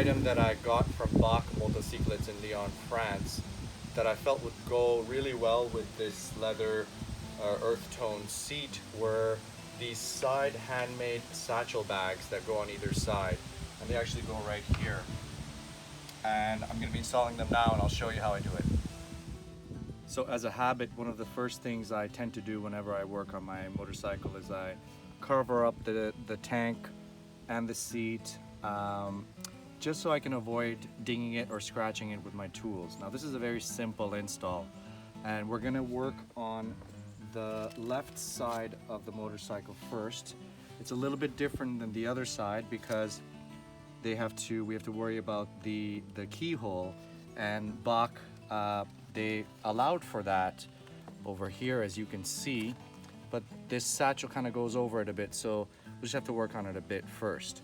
item that I got from Baak Motocyclettes in Lyon, France, that I felt would go really well with this leather earth tone seat were these side handmade satchel bags that go on either side, and they actually go right here. And I'm going to be installing them now, and I'll show you how I do it. So as a habit, one of the first things I tend to do whenever I work on my motorcycle is I cover up the tank and the seat, just so I can avoid dinging it or scratching it with my tools. Now this is a very simple install, and we're going to work on the left side of the motorcycle first. It's a little bit different than the other side because we have to worry about the keyhole, and Baak, they allowed for that over here, as you can see, but this satchel kind of goes over it a bit, so we'll just have to work on it a bit first.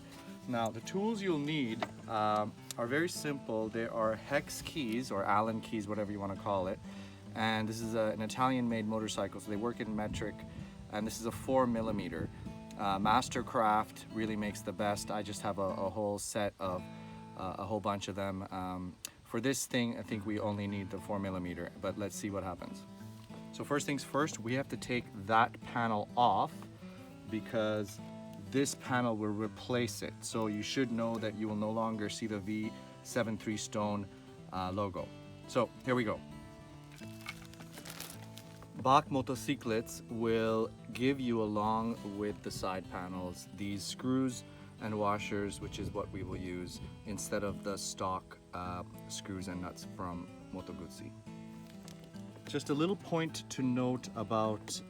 Now the tools you'll need are very simple. They are hex keys or Allen keys, whatever you want to call it, and this is an Italian made motorcycle, so they work in metric, and this is a 4mm. Mastercraft really makes the best. I just have a whole set of a whole bunch of them. For this thing, I think we only need the 4mm, but let's see what happens. So first things first, we have to take that panel off because this panel will replace it. So you should know that you will no longer see the V73 Stone logo. So here we go. Baak Motocyclettes will give you, along with the side panels, these screws and washers, which is what we will use instead of the stock screws and nuts from Moto Guzzi. Just a little point to note about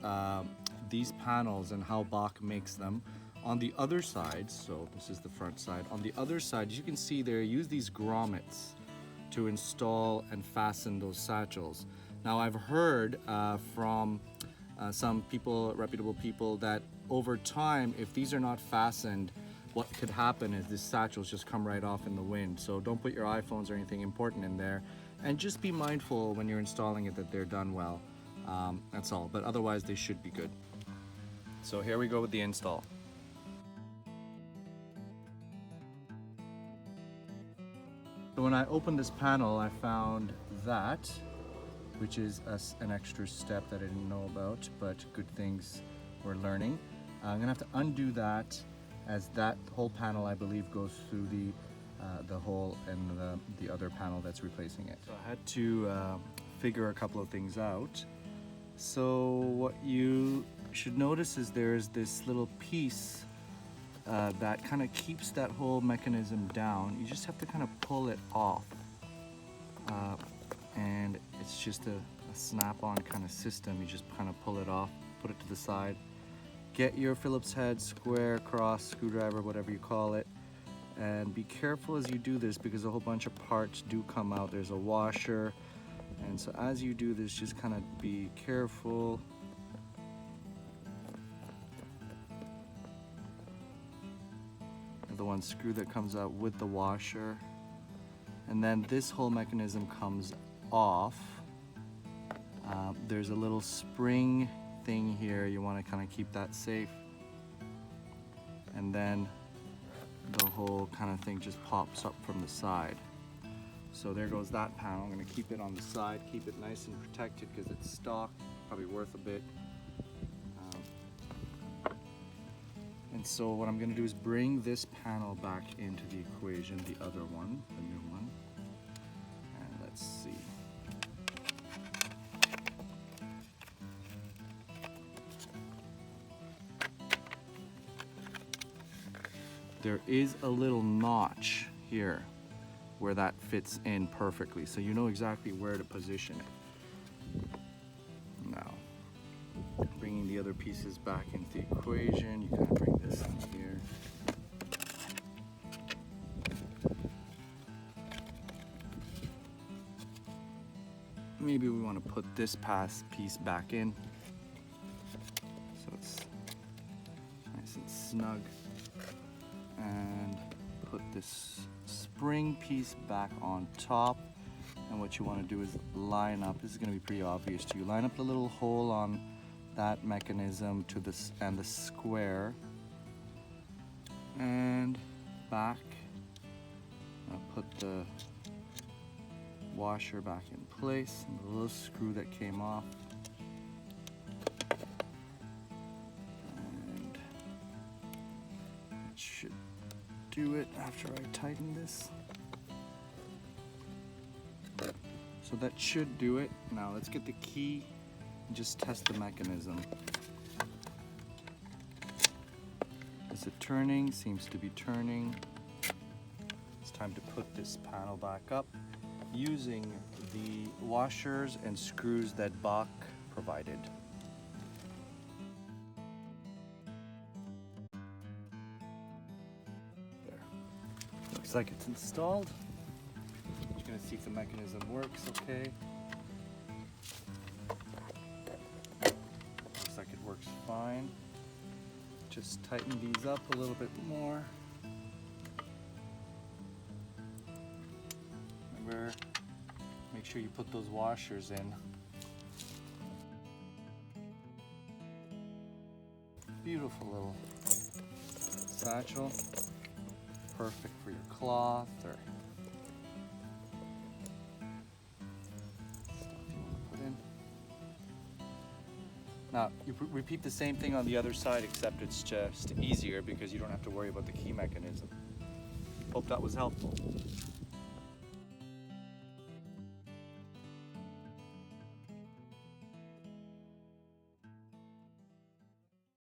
these panels and how Baak makes them. On the other side, so this is the front side, on the other side, you can see they use these grommets to install and fasten those satchels. Now I've heard from some people, reputable people, that over time, if these are not fastened, what could happen is these satchels just come right off in the wind. So don't put your iPhones or anything important in there, and just be mindful when you're installing it that they're done well. That's all, but otherwise they should be good. So here we go with the install. So when I opened this panel, I found that, which is an extra step that I didn't know about, but good things we're learning. I'm gonna have to undo that, as that whole panel, I believe, goes through the hole in the other panel that's replacing it. So I had to figure a couple of things out. So what you should notice is there's this little piece that kind of keeps that whole mechanism down. You just have to kind of pull it off. And it's just a snap-on kind of system. You just kind of pull it off, put it to the side, get your Phillips head, square, cross, screwdriver, whatever you call it, and be careful as you do this because a whole bunch of parts do come out. There's a washer, and so as you do this, just kind of be careful. The one screw that comes out with the washer, and then this whole mechanism comes off. There's a little spring thing here. You want to kind of keep that safe, and then the whole kind of thing just pops up from the side. So there goes that panel. I'm going to keep it on the side, keep it nice and protected because it's stock, probably worth a bit. And so what I'm going to do is bring this panel back into the equation, the other one, the new one. And let's see. There is a little notch here where that fits in perfectly, so you know exactly where to position it. Now, bringing the other pieces back into the equation, you kind of bring this in here. Maybe we want to put this piece back in so it's nice and snug, and put this spring piece back on top. And what you want to do is line up, this is going to be pretty obvious to you, line up the little hole on that mechanism to this and the square, and back, the washer back in place and the little screw that came off. And it should do it after I tighten this. So that should do it. Now let's get the key and just test the mechanism. Is it turning? Seems to be turning. It's time to put this panel back up using the washers and screws that Baak provided. There. Looks like it's installed. Just gonna see if the mechanism works okay. Looks like it works fine. Just tighten these up a little bit more. Remember, make sure you put those washers in. Beautiful little satchel. Perfect for your cloth or stuff you want to put in. Now, you repeat the same thing on the other side, except it's just easier because you don't have to worry about the key mechanism. Hope that was helpful.